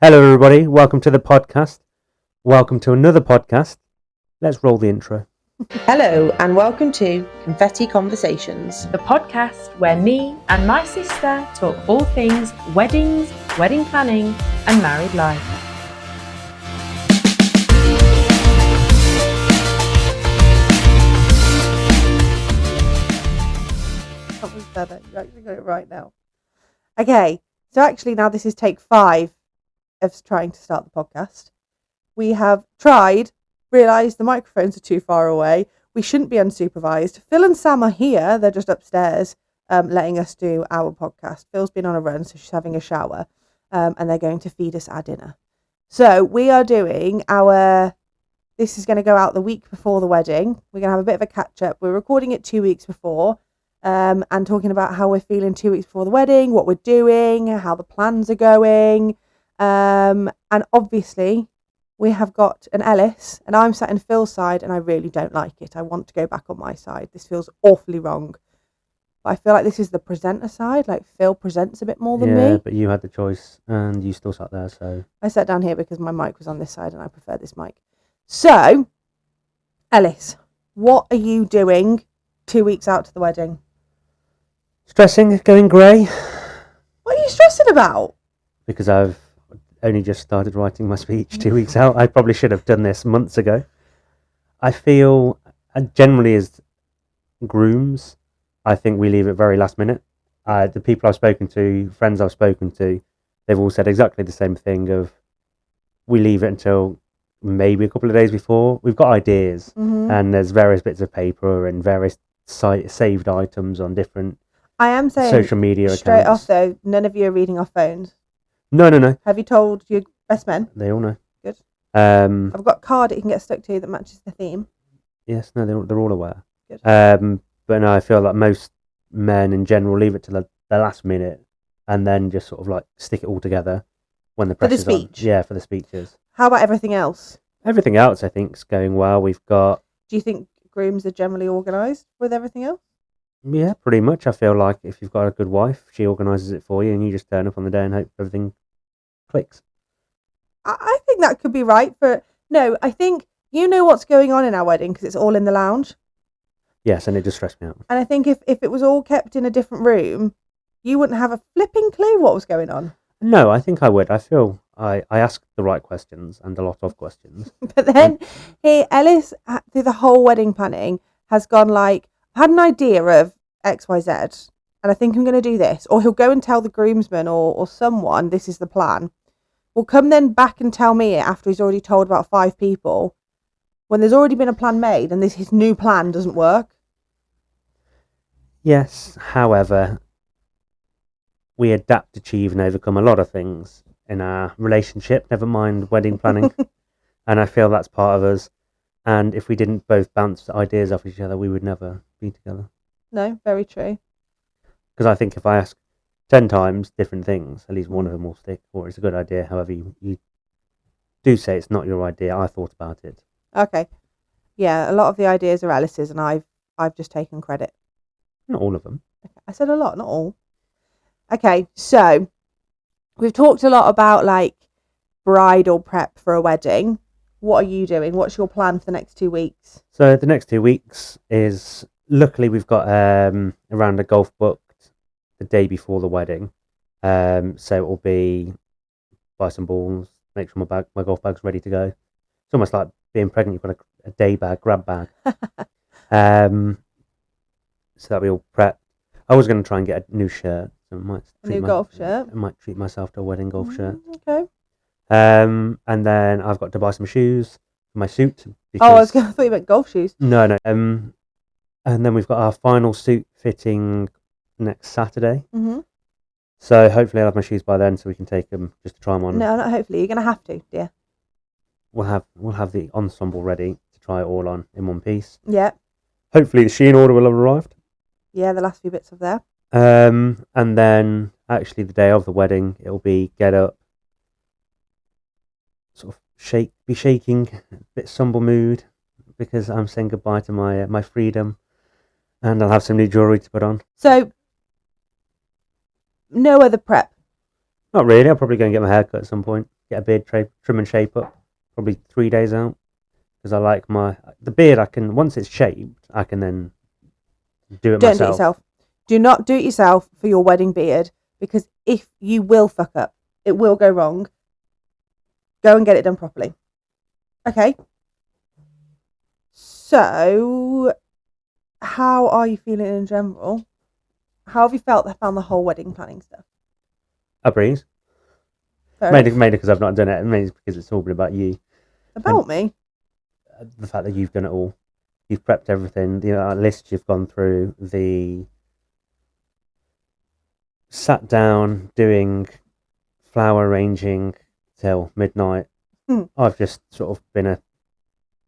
Hello, everybody. Welcome to the podcast. Welcome to another podcast. Let's roll the intro. Hello, and welcome to Confetti Conversations, the podcast where me and my sister talk all things weddings, wedding planning, and married life. That was better. You actually got it right now. Okay, so actually now this is take 5 of trying to start the podcast. We have tried, realised the microphones are too far away. We shouldn't be unsupervised. Phil and Sam are here. They're just upstairs letting us do our podcast. Phil's been on a run, so she's having a shower. And they're going to feed us our dinner. So we are doing this is going to go out the week before the wedding. We're going to have a bit of a catch up. We're recording it 2 weeks before and talking about how we're feeling 2 weeks before the wedding, what we're doing, how the plans are going. And obviously we have got an Ellis and I'm sat in Phil's side and I really don't like it. I want to go back on my side. This feels awfully wrong. But I feel like this is the presenter side. Like Phil presents a bit more than me. Yeah, but you had the choice and you still sat there, so... I sat down here because my mic was on this side and I prefer this mic. So, Ellis, what are you doing 2 weeks out to the wedding? Stressing, going grey. What are you stressing about? Because I've only just started writing my speech 2 weeks out. I probably should have done this months ago. I feel, generally as grooms, I think we leave it very last minute. The people I've spoken to, friends I've spoken to, they've all said exactly the same thing of we leave it until maybe a couple of days before. We've got ideas and there's various bits of paper and various saved items on different I am saying social media straight accounts. off though, none of you are reading off phones. No. Have you told your best men? They all know. Good. I've got a card that you can get stuck to that matches the theme. Yes, no, they're all aware. Good. But no, I feel like most men in general leave it to the last minute and then just sort of like stick it all together when the pressure's on. speech? Yeah, for the speeches. How about everything else? Everything else, I think, is going well. We've got... Do you think grooms are generally organised with everything else? Yeah, pretty much. I feel like if you've got a good wife, she organises it for you and you just turn up on the day and hope everything clicks. I think that could be right. No, I think you know what's going on in our wedding because it's all in the lounge. Yes, and it just stressed me out. And I think if it was all kept in a different room, you wouldn't have a flipping clue what was going on. No, I think I would. I feel I asked the right questions and a lot of questions. But then Ellis, through the whole wedding planning, has gone like, I had an idea of X, Y, Z, and I think I'm going to do this. Or he'll go and tell the groomsmen or someone, this is the plan. Will come then back and tell me it after he's already told about 5 people, when there's already been a plan made and his new plan doesn't work. Yes, however, we adapt, achieve and overcome a lot of things in our relationship, never mind wedding planning. And I feel that's part of us. And if we didn't both bounce ideas off each other, we would never be together. No, very true. Because I think if I ask 10 times different things, at least one of them will stick, or it's a good idea. However, you do say it's not your idea. I thought about it. Okay. Yeah, a lot of the ideas are Alice's and I've just taken credit. Not all of them. Okay. I said a lot, not all. Okay, so we've talked a lot about like bridal prep for a wedding. What are you doing? What's your plan for the next 2 weeks? So the next 2 weeks is, luckily we've got a round of golf booked the day before the wedding. So it will be buy some balls, make sure my golf bag's ready to go. It's almost like being pregnant, you've got a day bag, grab bag. So that'll be all prepped. I was going to try and get a new shirt. So I might golf shirt? I might treat myself to a wedding golf shirt. Okay. And then I've got to buy some shoes for my suit. I thought you meant golf shoes. No. And then we've got our final suit fitting next Saturday. Mm-hmm. So hopefully I'll have my shoes by then, so we can take them just to try them on. No, not hopefully. You're going to have to, dear. We'll have the ensemble ready to try it all on in one piece. Yeah. Hopefully the Shein order will have arrived. Yeah, the last few bits of there. And then actually the day of the wedding, it'll be get up, sort of be shaking, a bit somber mood, because I'm saying goodbye to my freedom, and I'll have some new jewellery to put on. So, no other prep? Not really. I'll probably go and get my hair cut at some point. get a beard trim and shape up, probably 3 days out, because I like the beard. I can, once it's shaped, I can then do it Don't do it myself. yourself. Do not do it yourself for your wedding beard, because if you will fuck up, it will go wrong. Go and get it done properly. Okay. So, how are you feeling in general? How have you found the whole wedding planning stuff? A breeze. Fair Mainly enough. because I've not done it, and mainly because it's all been about you. About me? The fact that you've done it all. You've prepped everything, the list you've gone through, sat down doing flower arranging till midnight. I've just sort of been a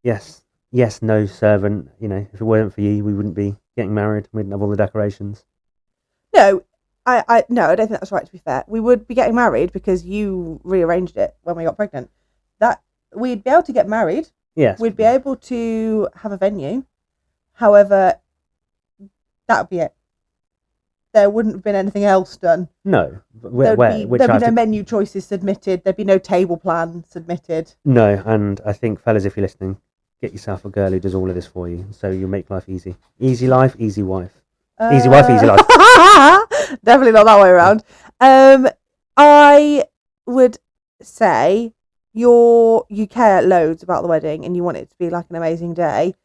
yes, no servant. If it weren't for you, we wouldn't be getting married. We wouldn't have all the decorations. No, no, I don't think that's right, to be fair. We would be getting married because you rearranged it when we got pregnant. That we'd be able to get married. Yes. We'd be able to have a venue. However, that would be it. There wouldn't have been anything else done. No. There'd be no menu choices submitted. There'd be no table plan submitted. No, and I think, fellas, if you're listening, get yourself a girl who does all of this for you, so you'll make life easy. Easy life, easy wife. Easy wife, easy life. Definitely not that way around. I would say you care loads about the wedding and you want it to be like an amazing day.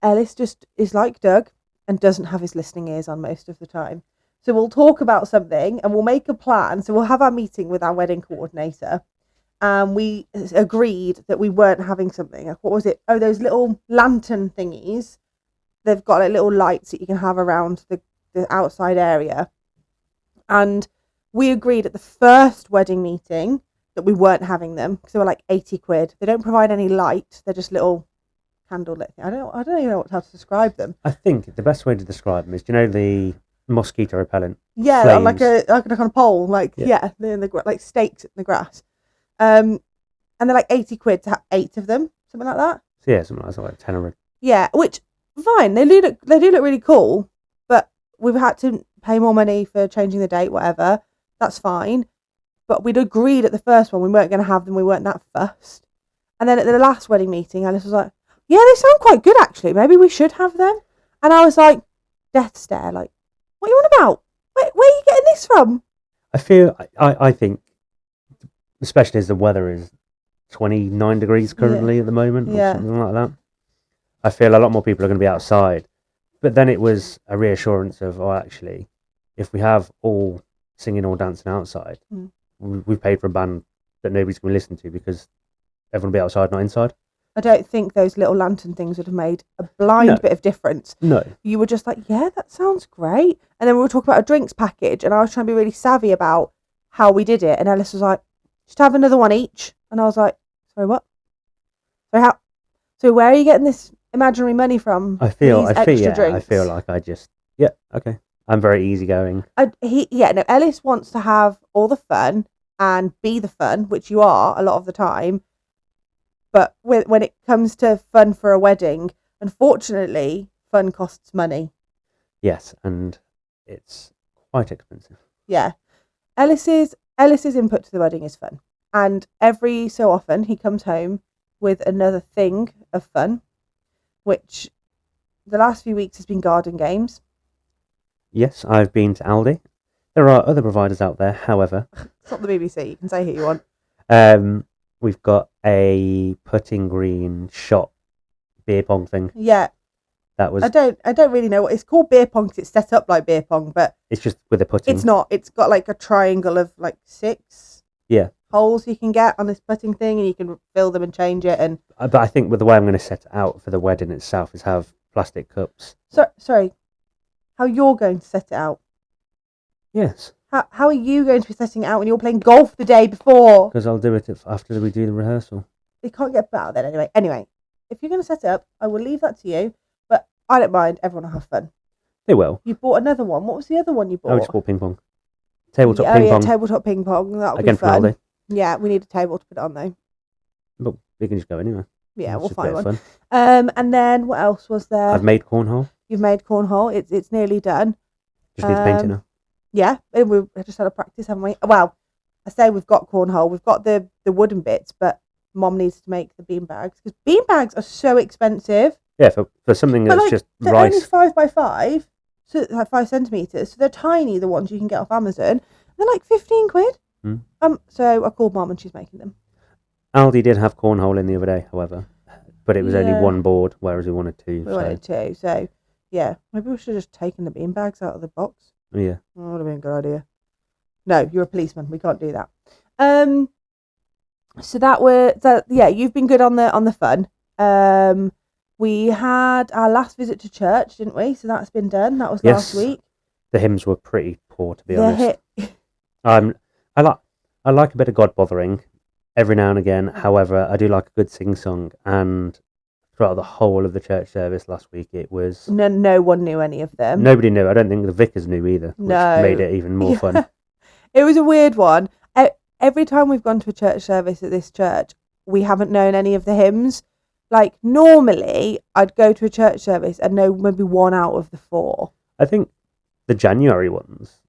Ellis just is like Doug and doesn't have his listening ears on most of the time. So we'll talk about something and we'll make a plan. So we'll have our meeting with our wedding coordinator. And we agreed that we weren't having something. What was it? Oh, those little lantern thingies. They've got like little lights that you can have around the outside area. And we agreed at the first wedding meeting that we weren't having them because they were like 80 quid. They don't provide any light. They're just little candle lit thing. I don't even know how to describe them. I think the best way to describe them is, the mosquito repellent? Yeah, flames. like a kind of pole, they're in like stakes in the grass. And they're like 80 quid to have 8 of them, something like that. So yeah, something like 10 or. Yeah, which fine. They do look really cool, but we've had to pay more money for changing the date, whatever. That's fine. But we'd agreed at the first one we weren't going to have them. We weren't that fussed. And then at the last wedding meeting, Alice was like, "Yeah, they sound quite good actually. Maybe we should have them." And I was like, death stare, like, "What are you on about? Where are you getting this from?" I think, especially as the weather is 29 degrees currently at the moment, or something like that, I feel a lot more people are going to be outside. But then it was a reassurance of, actually, if we have all singing or dancing outside, we've paid for a band that nobody's going to listen to because everyone will be outside, not inside. I don't think those little lantern things would have made a blind bit of difference. No. You were just like, yeah, that sounds great. And then we were talking about a drinks package, and I was trying to be really savvy about how we did it. And Ellis was like, just have another one each. And I was like, sorry, what? So where are you getting this imaginary money from? I feel like okay. I'm very easygoing. Ellis wants to have all the fun and be the fun, which you are a lot of the time. But when it comes to fun for a wedding, unfortunately, fun costs money. Yes, and it's quite expensive. Yeah. Ellis's input to the wedding is fun. And every so often he comes home with another thing of fun, which the last few weeks has been garden games. Yes, I've been to Aldi. There are other providers out there, however. It's not the BBC. You can say who you want. We've got a putting green shot beer pong thing. Yeah. That was. I don't really know what it's called. Beer pong, 'cause it's set up like beer pong, but it's just with a putting. It's not. It's got like a triangle of like 6 holes you can get on this putting thing, and you can fill them and change it. And but I think with the way I'm going to set it out for the wedding itself is have plastic cups. Sorry, how you're going to set it out? Yes. How are you going to be setting it out when you're playing golf the day before? Because I'll do it after we do the rehearsal. It can't get better then anyway. Anyway, if you're going to set it up, I will leave that to you. But I don't mind. Everyone will have fun. They will. You bought another one. What was the other one you bought? I just bought ping pong. Tabletop ping pong. Tabletop ping pong. That'll Again be fun. from Aldi. Yeah, we need a table to put it on though. But we can just go anywhere. Yeah, It's we'll just find a bit one. of fun. And then what else was there? I've made cornhole. You've made cornhole. It's nearly done. Just need to paint it now. Yeah, we just had a practice, haven't we? Well, I say we've got cornhole, we've got the wooden bits, but Mom needs to make the bean bags because bean bags are so expensive. Yeah, for something But that's like, just they're only rice. 5x5, so like 5 centimeters. So they're tiny, the ones you can get off Amazon. They're like 15 quid. So I called Mom and she's making them. Aldi did have cornhole in the other day, however, but it was only Yeah. one board, whereas we wanted two. We wanted to, so yeah, maybe we should have just taken the bean bags out of the box. Yeah. That would have been a good idea. No, you're a policeman. We can't do that. So yeah, you've been good on the fun. We had our last visit to church, didn't we? So that's been done. That was last week. The hymns were pretty poor, to be The honest. I like a bit of God bothering every now and again. However, I do like a good sing song, and throughout the whole of the church service last week, it was No one knew any of them. nobody knew. I don't think the vicars knew either, which No. made it even more fun. It was a weird one. Every time we've gone to a church service at this church, we haven't known any of the hymns. Like, normally, I'd go to a church service and know maybe one out of the 4. I think the January ones.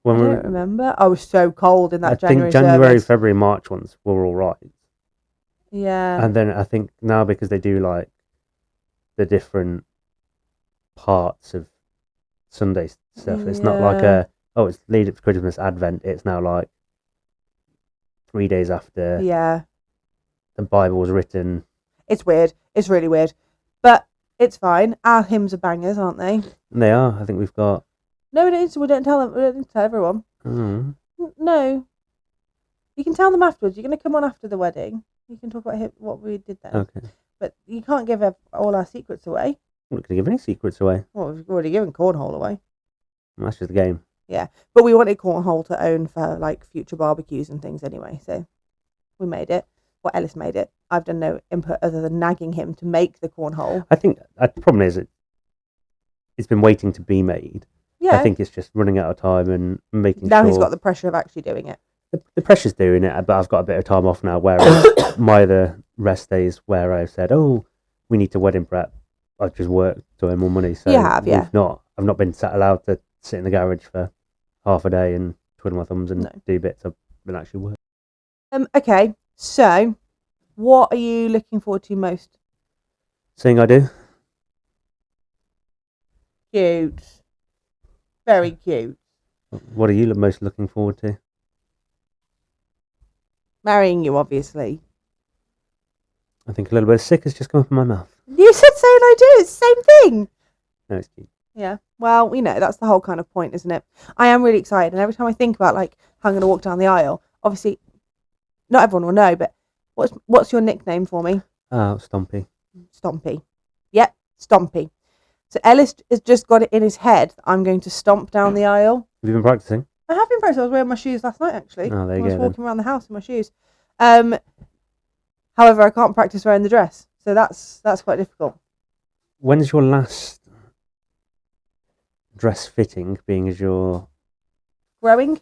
I don't remember. I was so cold in that January I think January, service. February, March ones were all right. Yeah. And then I think now, because they do like the different parts of Sunday stuff, it's not like it's lead up to Christmas, Advent. It's now like 3 days after the Bible was written. It's weird. It's really weird. But it's fine. Our hymns are bangers, aren't they? And they are. I think we've got. No, we don't tell them. We don't need to tell everyone. No. You can tell them afterwards. You're going to come on after the wedding. You can talk about what we did then. Okay. But you can't give all our secrets away. I'm not going to give any secrets away. Well, we've already given cornhole away. That's just the game. Yeah. But we wanted cornhole to own for like future barbecues and things anyway. So we made it. Well, Ellis made it. I've done no input other than nagging him to make the cornhole. I think the problem is it's been waiting to be made. Yeah. I think it's just running out of time and making now sure. he's got the pressure of actually doing it. The pressure's doing it, but I've got a bit of time off now, whereas my other rest days where I've said, we need to wedding prep, I've just worked to earn more money. So You have, yeah. I've not been allowed to sit in the garage for half a day and twiddle my thumbs and do bits. I've been actually working. Okay, so what are you looking forward to most? Seeing I do. Cute. Very cute. What are you most looking forward to? Marrying you, obviously. I think a little bit of sick has just come up in my mouth. You said saying I do. It's the same thing. No, it's cute. Yeah. Well, that's the whole kind of point, isn't it? I am really excited, and every time I think about like how I'm going to walk down the aisle, obviously, not everyone will know, but what's your nickname for me? Stompy. Stompy. Yep, Stompy. So Ellis has just got it in his head that I'm going to stomp down the aisle. Have you been practicing? I have been practicing. I was wearing my shoes last night, actually. Oh, there you I was go, walking around the house in my shoes. However, I can't practice wearing the dress, so that's quite difficult. When's your last dress fitting, being as you're Growing?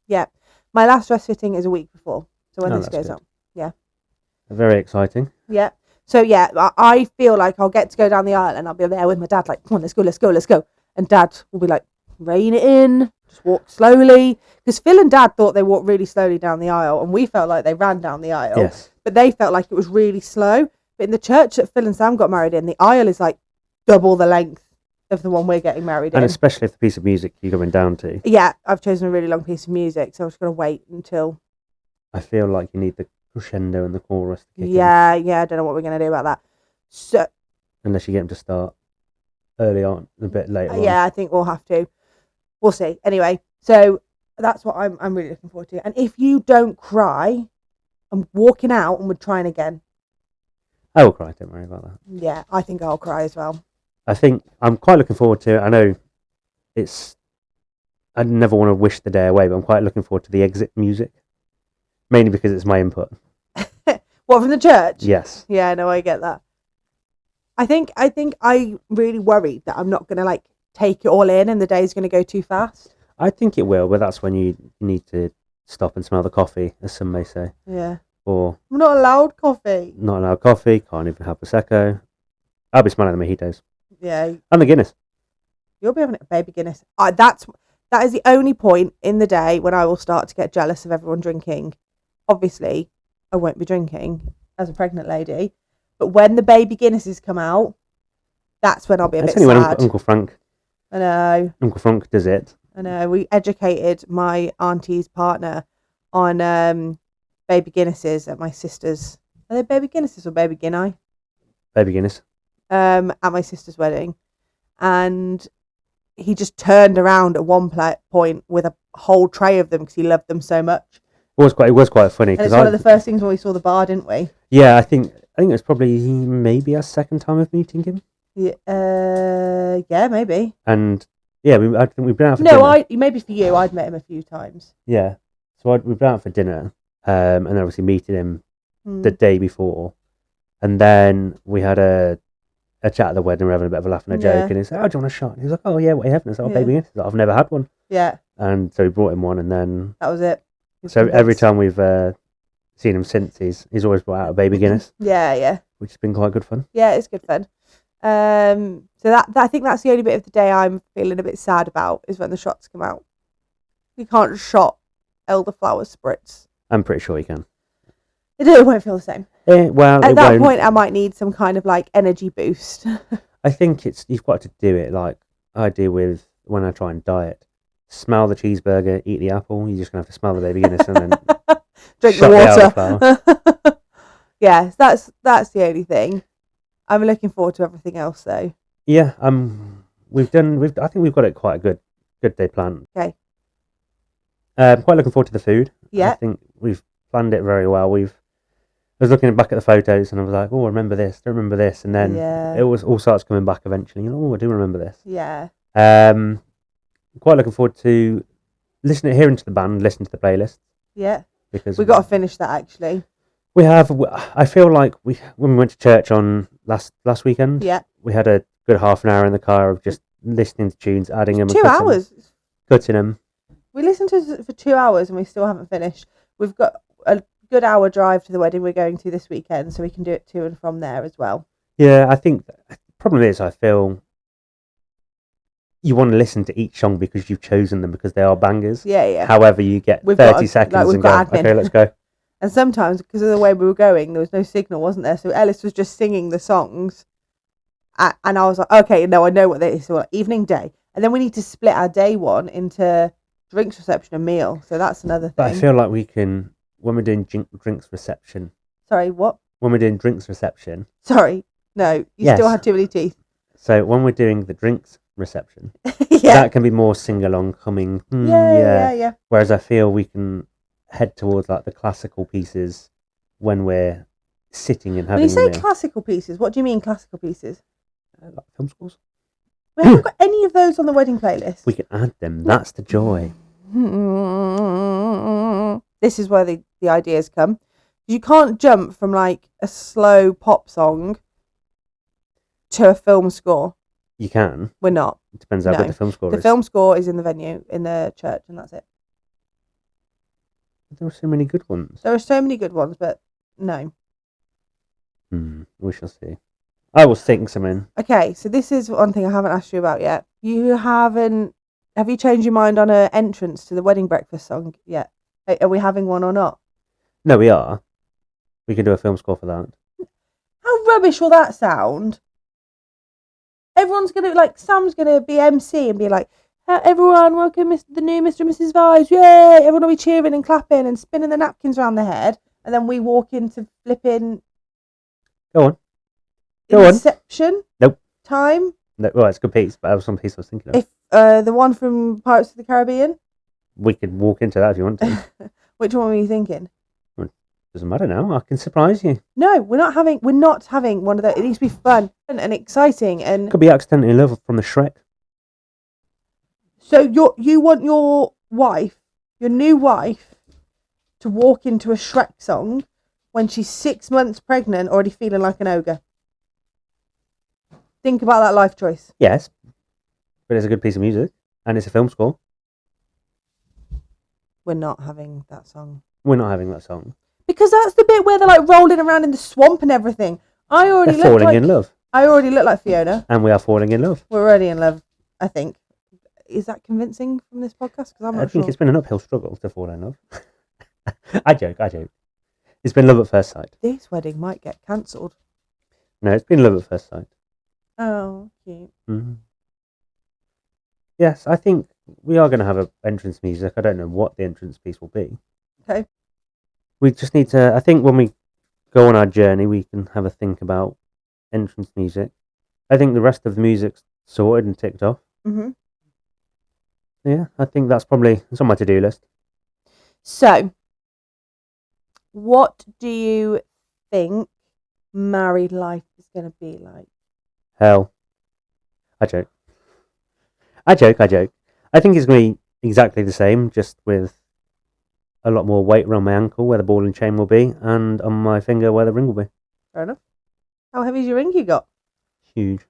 Yeah. My last dress fitting is a week before, so when this goes good. on. Yeah. Very exciting. Yeah. So, yeah, I feel like I'll get to go down the aisle and I'll be there with my dad, like, come on, let's go. And Dad will be like, rein it in, just walk slowly. Because Phil and Dad thought they walked really slowly down the aisle, and we felt like they ran down the aisle. Yes. But they felt like it was really slow. But in the church that Phil and Sam got married in, the aisle is like double the length of the one we're getting married in. And especially if the piece of music you're going down to. Yeah, I've chosen a really long piece of music, so I'm just going to wait until... I feel like you need the crescendo and the chorus to kick in. Yeah, I don't know what we're going to do about that. So, unless you get them to start early on, a bit later on. Yeah, I think we'll have to. We'll see. Anyway, so that's what I'm really looking forward to. And if you don't cry, I'm walking out and we're trying again. I will cry, don't worry about that. Yeah, I think I'll cry as well. I think I'm quite looking forward to it. I know I never want to wish the day away, but I'm quite looking forward to the exit music. Mainly because it's my input. What, from the church? Yes. Yeah, no, I get that. I think I'm really worried that I'm not going to like take it all in and the day's going to go too fast. I think it will, but that's when you need to stop and smell the coffee, as some may say. Yeah. Or I'm not allowed coffee. not allowed coffee, can't even have Prosecco. I'll be smelling the mojitos. Yeah. And the Guinness. You'll be having a baby Guinness. That's That is the only point in the day when I will start to get jealous of everyone drinking. Obviously, I won't be drinking as a pregnant lady, but when the baby Guinnesses come out, that's when I'll be a That's bit only when sad. Uncle Frank I Frank does it. know. We educated my auntie's partner on baby Guinnesses at my sister's. Are they baby Guinnesses or baby Guinea? Baby Guinness. At my sister's wedding, and he just turned around at one point with a whole tray of them because he loved them so much. It was quite funny. And it's one of the first things when we saw the bar, didn't we? Yeah, I think it was probably maybe our second time of meeting him. Yeah, maybe. And yeah, I think we've been out for No, dinner. maybe for you, I'd met him a few times. Yeah, so we've been out for dinner, and obviously meeting him the day before, and then we had a chat at the wedding. We're having a bit of a laugh and a joke, and he said, "Oh, do you want a shot?" And he was like, "Oh yeah, what are you having?" I was like, "Oh, baby Guinness." I've never had one. Yeah. And so we brought him one, and then That was it. So every time we've seen him since, he's always brought out a baby Guinness. Yeah. Which has been quite good fun. Yeah, it's good fun. So that I think that's the only bit of the day I'm feeling a bit sad about is when the shots come out. You can't shot elderflower spritz. I'm pretty sure you can. It won't feel the same. Well, at that point, I might need some kind of like energy boost. I think you've got to do it like I do with when I try and diet. Smell the cheeseburger, eat the apple. You're just gonna have to smell the baby Guinness and then drink the water. Yeah, that's the only thing. I'm looking forward to everything else though. Yeah, I think we've got it quite a good day planned. Okay. I'm quite looking forward to the food. Yeah. I think we've planned it very well. I was looking back at the photos and I was like, oh, I remember this, don't remember this, and then it all starts coming back eventually. Oh, I do remember this. Yeah. Quite looking forward to hearing to the band, listening to the playlist. Yeah. Because we've got to finish that actually. We have. I feel like when we went to church on last weekend, we had a good half an hour in the car of just listening to tunes, adding them. 2 hours. Cutting them. We listened to it for 2 hours and we still haven't finished. We've got a good hour drive to the wedding we're going to this weekend, so we can do it to and from there as well. Yeah, I think the problem is I feel you want to listen to each song because you've chosen them because they are bangers. Yeah. However, you get 30 seconds and go, okay, let's go. And sometimes, because of the way we were going, there was no signal, wasn't there? So Ellis was just singing the songs. And I was like, okay, no, I know what that is. So evening, day. And then we need to split our day one into drinks reception and meal. So that's another thing. But I feel like we can, when we're doing drinks reception. Sorry, what? When we're doing drinks reception. Sorry, no, you still had too many teeth. So when we're doing the drinks reception, that can be more sing-along humming. Yeah. Whereas I feel we can head towards like the classical pieces when we're sitting and having. When you say classical pieces, what do you mean classical pieces? Like film scores. We haven't got any of those on the wedding playlist. We can add them. That's the joy. This is where the ideas come. You can't jump from like a slow pop song to a film score. You can. We're not. It depends how good the film score is. The film score is in the venue, in the church, and that's it. There are so many good ones. There are so many good ones, but no. We shall see. I will sing some in. Okay, so this is one thing I haven't asked you about yet. Have you changed your mind on an entrance to the wedding breakfast song yet? Are we having one or not? No, we are. We can do a film score for that. How rubbish will that sound? Everyone's going to, like, Sam's going to be MC and be like, everyone, welcome the new Mr. and Mrs. Vibes, yay! Everyone will be cheering and clapping and spinning the napkins around their head. And then we walk into flipping... Go on. Inception? Nope. Time? No, well, it's a good piece, but that was some piece I was thinking of. If the one from Pirates of the Caribbean? We could walk into that if you want to. Which one were you thinking? Doesn't matter now. I can surprise you. No, we're not having one of those. It needs to be fun and exciting and. Could be accidentally in love from the Shrek. So you want your new wife, to walk into a Shrek song when she's 6 months pregnant, already feeling like an ogre. Think about that life choice. Yes, but it's a good piece of music and it's a film score. We're not having that song. We're not having that song. Because that's the bit where they're like rolling around in the swamp and everything. They're falling in love. I already look like Fiona. And we are falling in love. We're already in love, I think. Is that convincing from this podcast? Because I'm I not think sure. it's been an uphill struggle to fall in love. I joke. It's been love at first sight. This wedding might get cancelled. No, it's been love at first sight. Oh, cute. Mm. Yes, I think we are going to have an entrance music. I don't know what the entrance piece will be. Okay. We just need to. I think when we go on our journey, we can have a think about entrance music. I think the rest of the music's sorted and ticked off. Mm-hmm. Yeah, I think it's on my to-do list. So, what do you think married life is going to be like? Hell. I joke. I think it's going to be exactly the same, just with a lot more weight around my ankle where the ball and chain will be, and on my finger where the ring will be. Fair enough. How heavy is your ring you got? Huge.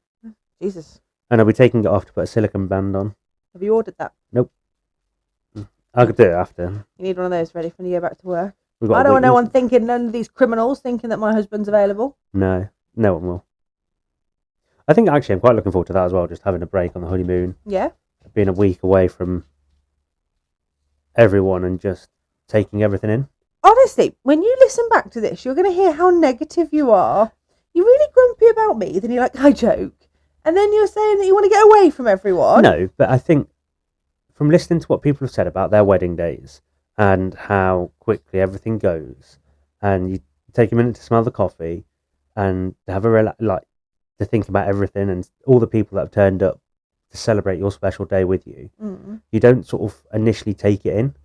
Jesus. And I'll be taking it off to put a silicone band on. Have you ordered that? Nope. I could do it after. You need one of those ready for when you go back to work. We've got I a don't want week- no one thinking, none of these criminals thinking that my husband's available. No one will. I think actually I'm quite looking forward to that as well, just having a break on the honeymoon, Yeah. being a week away from everyone and just taking everything in. Honestly, when you listen back to this, you're going to hear how negative you are. You're really grumpy about me. Then you're like, I joke. And then you're saying that you want to get away from everyone. No, but I think from listening to what people have said about their wedding days and how quickly everything goes, and you take a minute to smell the coffee and have to think about everything and all the people that have turned up to celebrate your special day with you, you don't sort of initially take it in.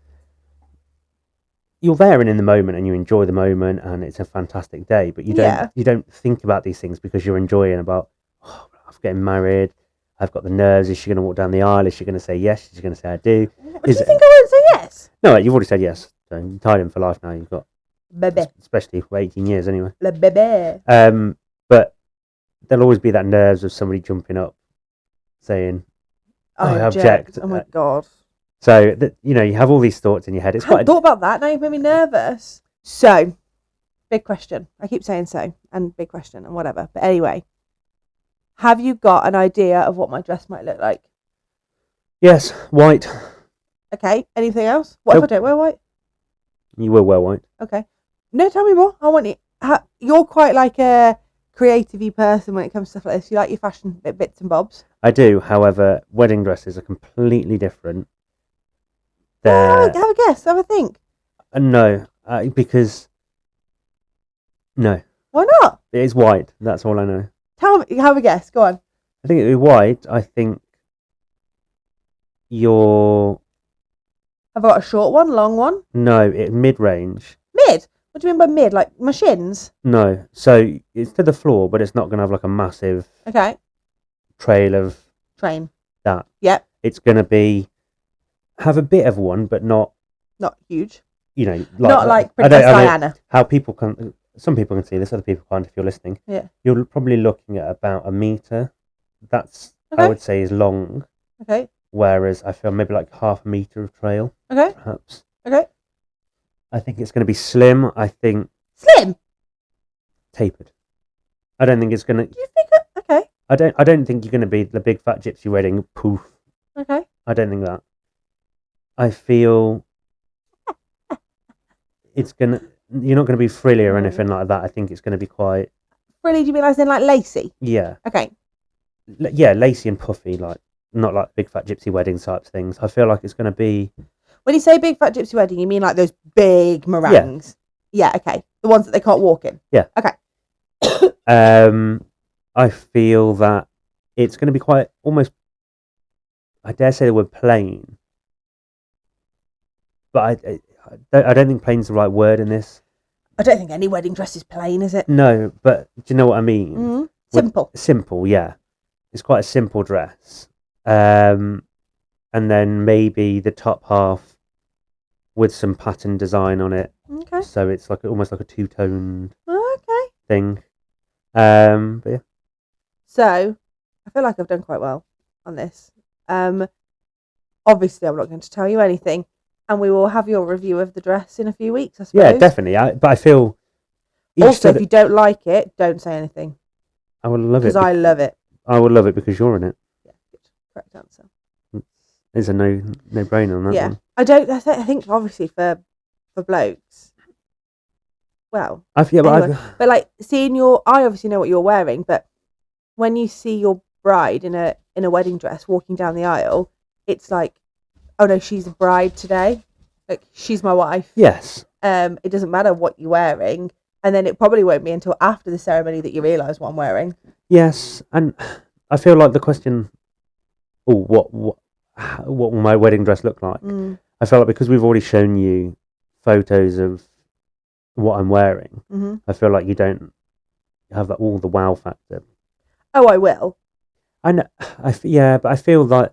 You're there and in the moment and you enjoy the moment and it's a fantastic day, but you don't think about these things because you're enjoying about, oh, I'm getting married, I've got the nerves, is she going to walk down the aisle, is she going to say yes, is she going to say I do? Do you think I won't say yes? No, you've already said yes, so you're tied in for life now, you've got, Bebe. especially for 18 years anyway. Le bebe. But there'll always be that nerves of somebody jumping up saying, I object. Oh my God. So, you have all these thoughts in your head. It's I hadn't quite thought about that. Now you've made me nervous. So, big question. I keep saying so, and big question, and whatever. But anyway, have you got an idea of what my dress might look like? Yes, white. Okay. Anything else? What if I don't wear white? You will wear white. Okay. No, tell me more. I want you. You're quite like a creative-y person when it comes to stuff like this. You like your fashion bits and bobs. I do. However, wedding dresses are completely different. Have a guess. Have a think. No, because no, Why not? it is white. That's all I know. Tell me. Have a guess. Go on. I think it would be white. I think you're Have I got a short one, long one? mid-range. Mid? What do you mean by mid? Like my shins? No, so it's to the floor, but it's not going to have like a massive Okay. trail of Train. that. Yep. It's going to have a bit of one, but not, Not huge. not like I Princess don't know Diana. how people can. Some people can see this, other people can't. If you're listening, Yeah. you're probably looking at about a meter. That's Okay. I would say is long. Okay. Whereas I feel maybe like half a meter of trail, Okay. perhaps. Okay. I think it's going to be slim. I think Slim. tapered. I don't think it's going to. Do you think? Okay. I don't think you're going to be the big fat gypsy wedding. Poof. Okay. I don't think that. I feel it's gonna. You're not going to be frilly or anything like that. I think it's going to be quite. Really? Do you mean as in like lacy? Yeah. Okay. Yeah, lacy and puffy, like not like big fat gypsy wedding types things. I feel like it's going to be. When you say big fat gypsy wedding, you mean like those big meringues? Yeah. Okay. The ones that they can't walk in. Yeah. Okay. I feel that it's going to be quite almost. I dare say the word plain, but I don't think plain's the right word in this. I don't think any wedding dress is plain, is it? No, but do you know what I mean? Mm-hmm. Simple. Simple, yeah. It's quite a simple dress. And then maybe the top half with some pattern design on it. Okay. So it's like almost like a two-toned Okay. thing. But yeah. So, I feel like I've done quite well on this. Obviously, I'm not going to tell you anything, and we will have your review of the dress in a few weeks, I suppose. Yeah, definitely. But I feel... Also, if you don't like it, don't say anything. I would love it. Because I love it. I would love it because you're in it. Yeah, good. Correct answer. is a no-brainer on that Yeah. one. I think obviously for blokes, well, Yeah, but anyway, but like I obviously know what you're wearing, but when you see your bride in a wedding dress walking down the aisle, it's like, oh no, she's a bride today. Like, she's my wife. yes. It doesn't matter what you're wearing, and then it probably won't be until after the ceremony that you realise what I'm wearing. Yes, and I feel like the question, what will my wedding dress look like? I feel like because we've already shown you photos of what I'm wearing, I feel like you don't have all the wow factor. Oh, I will. I know, but I feel like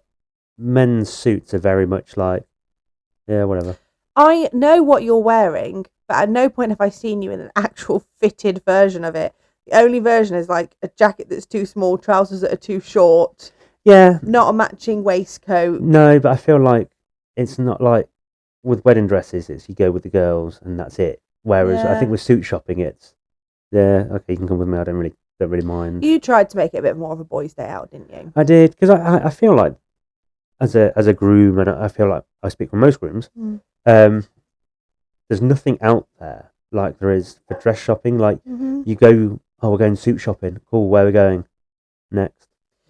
men's suits are very much like, yeah, whatever. I know what you're wearing, but at no point have I seen you in an actual fitted version of it. The only version is like a jacket that's too small, trousers that are too short. Yeah. Not a matching waistcoat. No, but I feel like it's not like with wedding dresses, it's you go with the girls and that's it. Whereas I think with suit shopping, it's, yeah, okay, you can come with me. I don't really mind. You tried to make it a bit more of a boys' day out, didn't you? I did, because I feel like as a groom, and I feel like I speak for most grooms, there's nothing out there like there is for dress shopping. Like you go, oh, we're going suit shopping. Cool, where are we going next?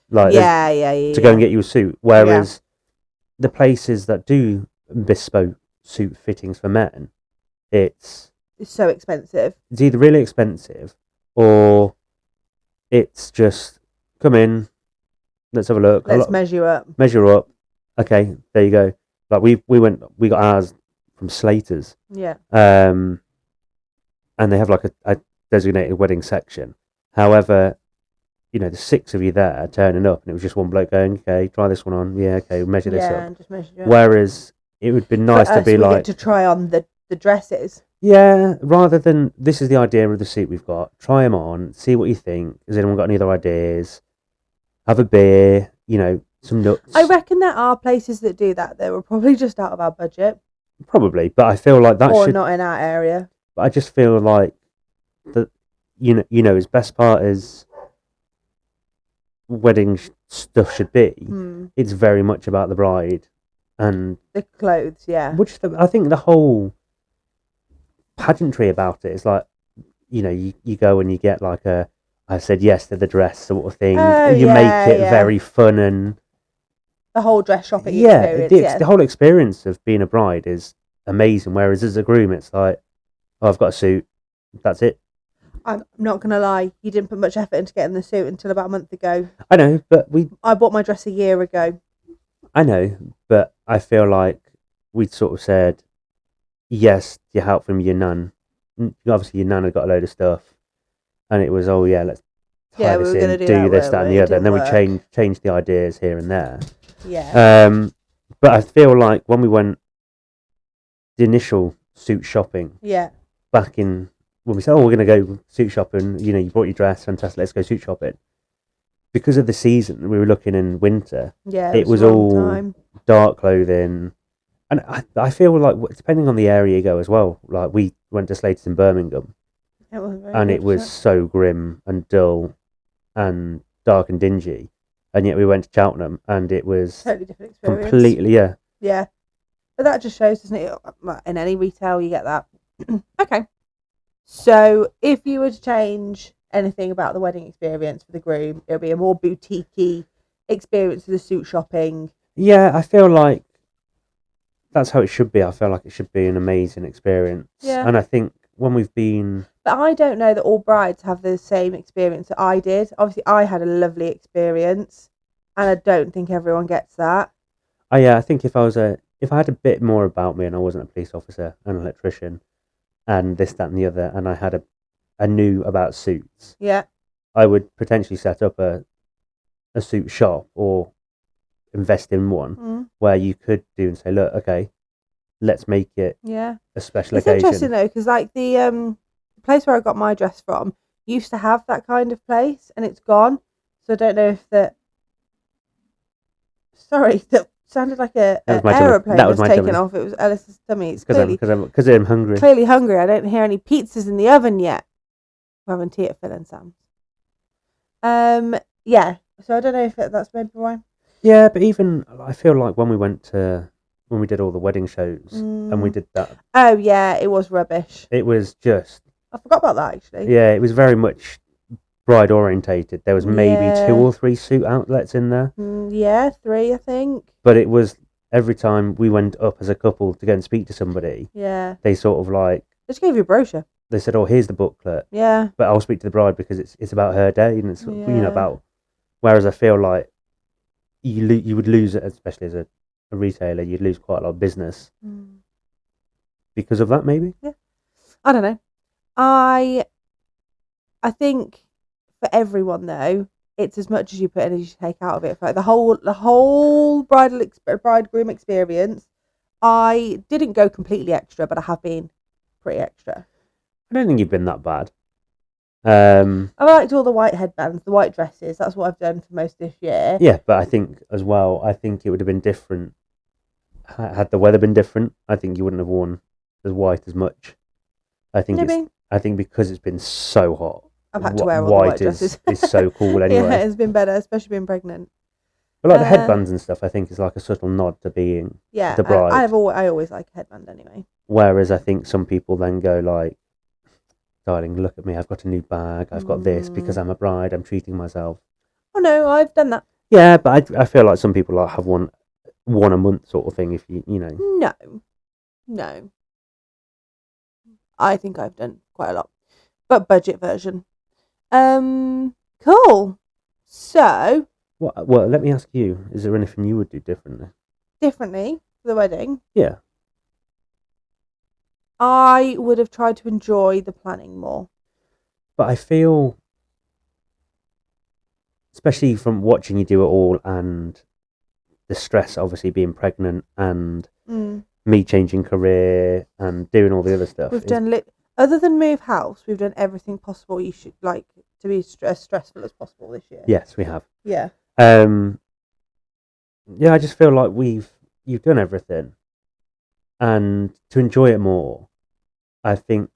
Like to go and get you a suit. Whereas the places that do bespoke suit fittings for men, it's so expensive. It's either really expensive or it's just come in, let's have a look. Let's measure up. Measure up. Okay, there you go. Like we got ours from Slater's. Yeah. And they have like a designated wedding section. However, the 6 of you there turning up, and it was just one bloke going, okay, try this one on. Yeah, okay, measure this up. And just measure up. Whereas it would be nice to be like get to try on the dresses. Yeah, rather than this is the idea of the suit we've got. Try them on, see what you think. Has anyone got any other ideas? Have a beer, some nuts. I reckon there are places that do that. They were probably just out of our budget. Probably, but I feel like that or not in our area. But I just feel like that, his best part is wedding stuff should be. It's very much about the bride and the clothes, yeah. Which I think the whole pageantry about it is like, you go and you get like I said yes to the dress sort of thing. You make it very fun and the whole dress shopping experience. The whole experience of being a bride is amazing. Whereas as a groom, it's like, oh, I've got a suit. That's it. I'm not going to lie. You didn't put much effort into getting the suit until about a month ago. I know, but I bought my dress a year ago. I know, but I feel like we'd sort of said, yes, you help from your nan. Obviously, your nan had got a load of stuff. And it was, oh, yeah, let's tie this in, do this, that, and the other. And then we changed the ideas here and there. Yeah. But I feel like when we went the initial suit shopping, back in when we said, oh, we're going to go suit shopping, you brought your dress, fantastic, let's go suit shopping. Because of the season, we were looking in winter. Yeah, it was all dark clothing. And I feel like, depending on the area you go as well, like we went to Slater's in Birmingham, it was so grim and dull and dark and dingy. And yet we went to Cheltenham and it was totally different experience. Completely, yeah. Yeah. But that just shows, doesn't it? In any retail, you get that. Okay. So if you were to change anything about the wedding experience for the groom, it'll be a more boutique-y experience for the suit shopping. Yeah, I feel like that's how it should be. I feel like it should be an amazing experience. Yeah. And I think when we've been... But I don't know that all brides have the same experience that I did. Obviously, I had a lovely experience, and I don't think everyone gets that. Oh yeah, I think if I had a bit more about me and I wasn't a police officer, an electrician, and this, that, and the other, and I knew about suits, I would potentially set up a suit shop or invest in one where you could do and say, look, okay, let's make it a special occasion. It's interesting though, because like the place where I got my dress from used to have that kind of place, and it's gone. So I don't know if that. Sorry, that sounded like an aeroplane was taken off. It was Ellis's tummy. It's because I'm hungry. Clearly hungry. I don't hear any pizzas in the oven yet. We're having tea at Phil and Sam's. Yeah. So I don't know if that's maybe why. Yeah, but even I feel like when we did all the wedding shows and we did that, Oh yeah, it was rubbish. it was just I forgot about that actually. yeah, it was very much bride orientated. There was maybe 2 Yeah. or 3 suit outlets in there, Yeah, 3 I think. but it was every time we went up as a couple to go and speak to somebody, Yeah. they sort of like Just gave you a brochure. they said, "Oh, here's the booklet," Yeah. but I'll speak to the bride because it's about her day and it's Yeah. about. Whereas I feel like you would lose, especially as a retailer, you'd lose quite a lot of business because of that, maybe. Yeah. I don't know. I think for everyone though, it's as much as you put in as you take out of it. For like the whole bridegroom experience, I didn't go completely extra, but I have been pretty extra. I don't think you've been that bad. I liked all the white headbands, the white dresses. That's what I've done for most this year. Yeah, but I think as well, I think it would have been different had the weather been different. I think you wouldn't have worn as white as much. I think Maybe. I think because it's been so hot, I've had to wear all the white dresses. is so cool anyway. Yeah, it's been better, especially being pregnant. But like the headbands and stuff, I think is like a subtle nod to being Yeah, the bride. I always like a headband anyway. Whereas I think some people then go like, "Darling, look at me! I've got a new bag. I've got this because I'm a bride. I'm treating myself." Oh no, I've done that. Yeah, but I feel like some people like have one a month sort of thing. If you know. No. I think I've done quite a lot, but budget version. Cool. So Well, let me ask you: is there anything you would do differently? differently for the wedding, Yeah. I would have tried to enjoy the planning more. But I feel, especially from watching you do it all and the stress, obviously being pregnant and me changing career and doing all the other stuff. We've done other than move house, we've done everything possible you should like to be as stressful as possible this year. Yes, we have. Yeah. Yeah, I just feel like you've done everything, and to enjoy it more, I think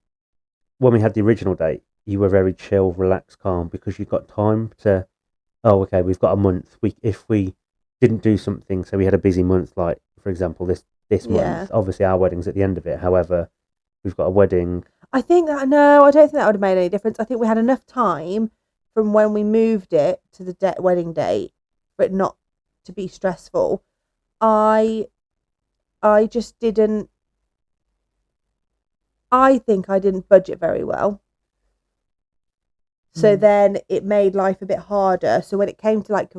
when we had the original date, you were very chill, relaxed, calm because you got time to. Oh, okay, we've got a month. If we didn't do something, so we had a busy month, like for example this month. Obviously, our wedding's at the end of it. However, we've got a wedding. I don't think that would have made any difference. I think we had enough time from when we moved it to the wedding date for it not to be stressful. I just didn't. I think I didn't budget very well. So then it made life a bit harder. So when it came to like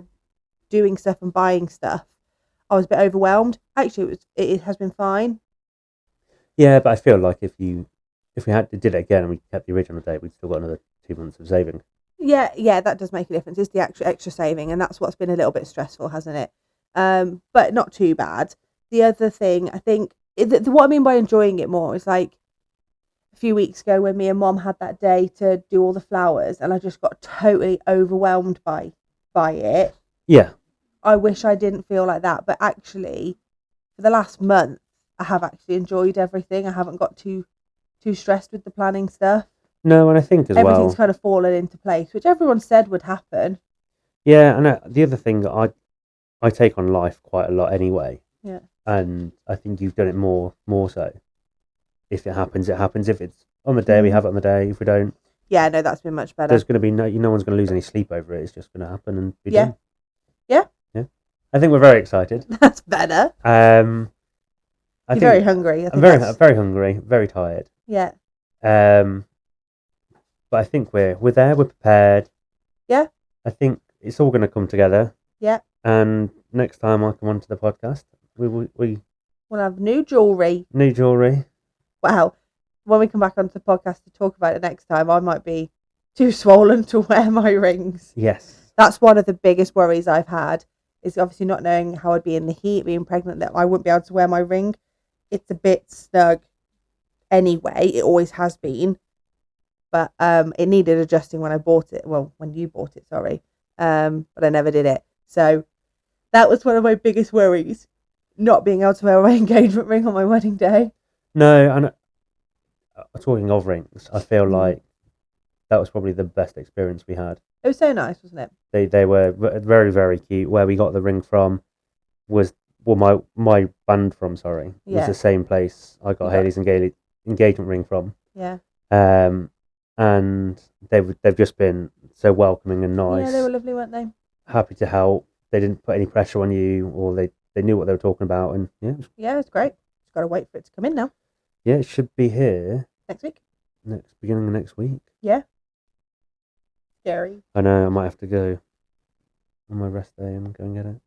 doing stuff and buying stuff, I was a bit overwhelmed. Actually, it has been fine. Yeah, but I feel like if we did it again and we kept the original date, we'd still got another 2 months of saving. Yeah, that does make a difference. It's the extra saving, and that's what's been a little bit stressful, hasn't it? But not too bad. The other thing, I think, what I mean by enjoying it more is like a few weeks ago when me and Mom had that day to do all the flowers, and I just got totally overwhelmed by it. Yeah. I wish I didn't feel like that, but actually, for the last month, I have actually enjoyed everything. I haven't got too stressed with the planning stuff. No, and I think everything's kind of fallen into place, which everyone said would happen. Yeah, and the other thing that I take on life quite a lot anyway. Yeah. And I think you've done it more so. If it happens, it happens. If it's on the day, we have it on the day. If we don't, yeah, no, that's been much better. There's going to be no one's going to lose any sleep over it. It's just going to happen and be done. Yeah. I think we're very excited. That's better. You're very hungry. I'm very hungry, very tired. Yeah. But I think we're there. We're prepared. Yeah. I think it's all going to come together. Yeah. And next time I come onto the podcast, we'll have new jewellery. New jewellery. Wow. When we come back onto the podcast to talk about it next time, I might be too swollen to wear my rings. Yes. That's one of the biggest worries I've had, is obviously not knowing how I'd be in the heat, being pregnant, that I wouldn't be able to wear my ring. It's a bit snug anyway. It always has been. But it needed adjusting when I bought it. Well, when you bought it, sorry. But I never did it. So that was one of my biggest worries, not being able to wear my engagement ring on my wedding day. No, and talking of rings, I feel like that was probably the best experience we had. It was so nice, wasn't it? They were very, very cute. Where we got the ring from, was my band from. Sorry, was the same place I got Hayley's engagement ring from. Yeah. And they've just been so welcoming and nice. Yeah, they were lovely, weren't they? Happy to help. They didn't put any pressure on you, or they knew what they were talking about, and Yeah, it's great. Just got to wait for it to come in now. Yeah, it should be here Next week. Beginning of next week. Yeah. Scary. I know. I might have to go on my rest day and go and get it.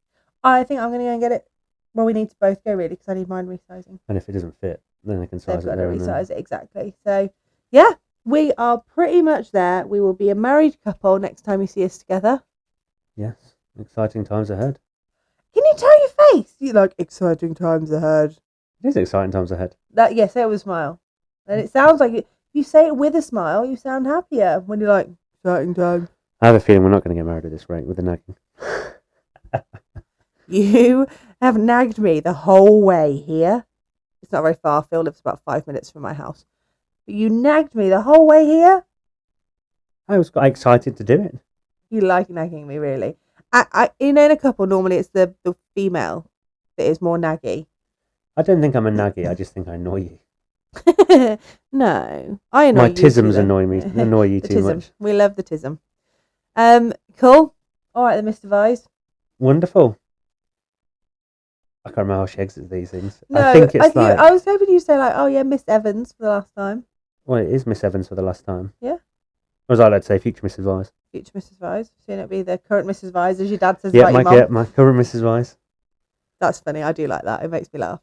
I think I'm going to go and get it. Well, we need to both go really because I need mine resizing. And if it doesn't fit, then I can size They've it got to there and then. resize it exactly. So, yeah, we are pretty much there. We will be a married couple next time you see us together. Yes, exciting times ahead. Can you tell your face? You're like, exciting times ahead. It is exciting times ahead. Say it with a smile. And it sounds like if you say it with a smile, you sound happier when you're like, exciting times. I have a feeling we're not going to get married at this rate with the nagging. You have nagged me the whole way here. It's not very far. Phil lives about 5 minutes from my house. But you nagged me the whole way here. I was quite excited to do it. You like nagging me, really. In a couple, normally it's the female that is more naggy. I don't think I'm a naggy. I just think I annoy you. No, I annoy My you. tisms annoy you too much. We love the tism. Cool. All right, then, Mr. Vise. Wonderful. I can't remember how she exits these things. No, I think it's I was hoping you'd say like, oh yeah, Miss Evans for the last time. Well, it is Miss Evans for the last time. Yeah. Or was I allowed to say future Mrs. Vise? Future Mrs. Vise. Soon it'll be the current Mrs. Vise, as your dad says Yeah, about your mum. my current Mrs. Vise. That's funny. I do like that. It makes me laugh.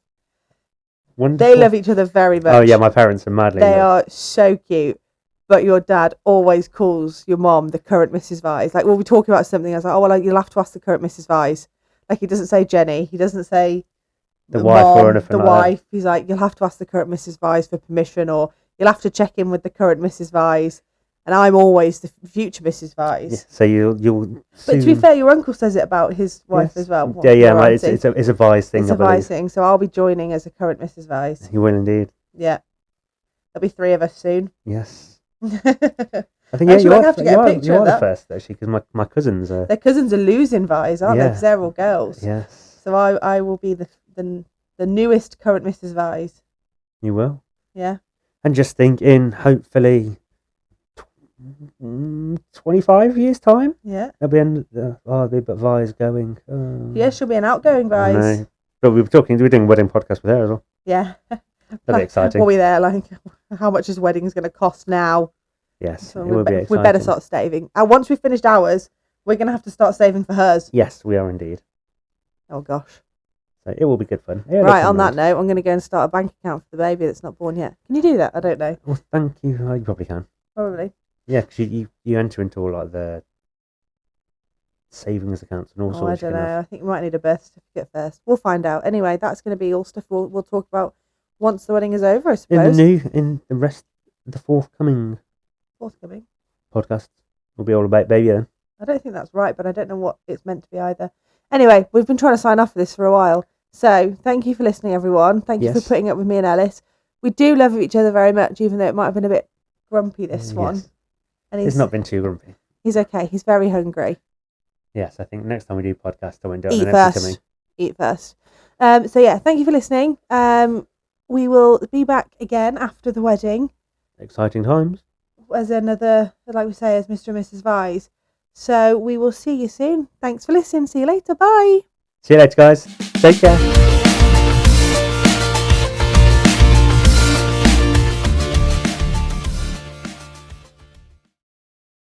Wonderful. They love each other very much. Oh yeah, my parents are madly. They are so cute. But your dad always calls your mom the current Mrs. Vise. Like, we'll be talking about something. I was like, oh, well, you'll have to ask the current Mrs. Vise. Like, he doesn't say Jenny. He doesn't say the wife mom, or anything the like wife. that. He's like, you'll have to ask the current Mrs. Vise for permission, or you'll have to check in with the current Mrs. Vise. And I'm always the future Mrs. Vise. Yeah, so you'll. But to be fair, your uncle says it about his wife as well. Yeah, it's a Vise thing. It's a Vise thing. So I'll be joining as a current Mrs. Vise. You will indeed. Yeah, there'll be 3 of us soon. Yes. I I think you might have to get a picture you of are the that. first actually, because my cousins are. Their cousins are losing Vise, aren't they? Because they're all girls. Yes. So I will be the newest current Mrs. Vise. You will. Yeah. And just think, in hopefully 25 years' time, Yeah. there'll be but Vise going. Yeah, she'll be an outgoing Vise. But we're doing a wedding podcast with her as well. Yeah. That'll be exciting. We'll be there, like, how much is weddings going to cost now? Yes, So it will be exciting. we better start saving. And once we've finished ours, we're going to have to start saving for hers. Yes, we are indeed. Oh, gosh. So it will be good fun. Right, on that note, I'm going to go and start a bank account for the baby that's not born yet. Can you do that? I don't know. Well, thank you. You probably can. Probably. Yeah, because you enter into all like the savings accounts and all sorts. I don't know. I think we might need a birth certificate first. We'll find out. Anyway, that's going to be all stuff we'll talk about once the wedding is over, I suppose. In the forthcoming podcasts will be all about baby then. I don't think that's right, but I don't know what it's meant to be either. Anyway, we've been trying to sign off for this for a while. So thank you for listening, everyone. Thank you for putting up with me and Ellis. We do love each other very much, even though it might have been a bit grumpy this one. And it's not been too grumpy. He's okay. He's very hungry. Yes, I think next time we do podcast, I won't do Eat first. Eat first. So yeah, thank you for listening. We will be back again after the wedding. Exciting times. As another, like we say, as Mr. and Mrs. Vise. So we will see you soon. Thanks for listening. See you later. Bye. See you later, guys. Take care.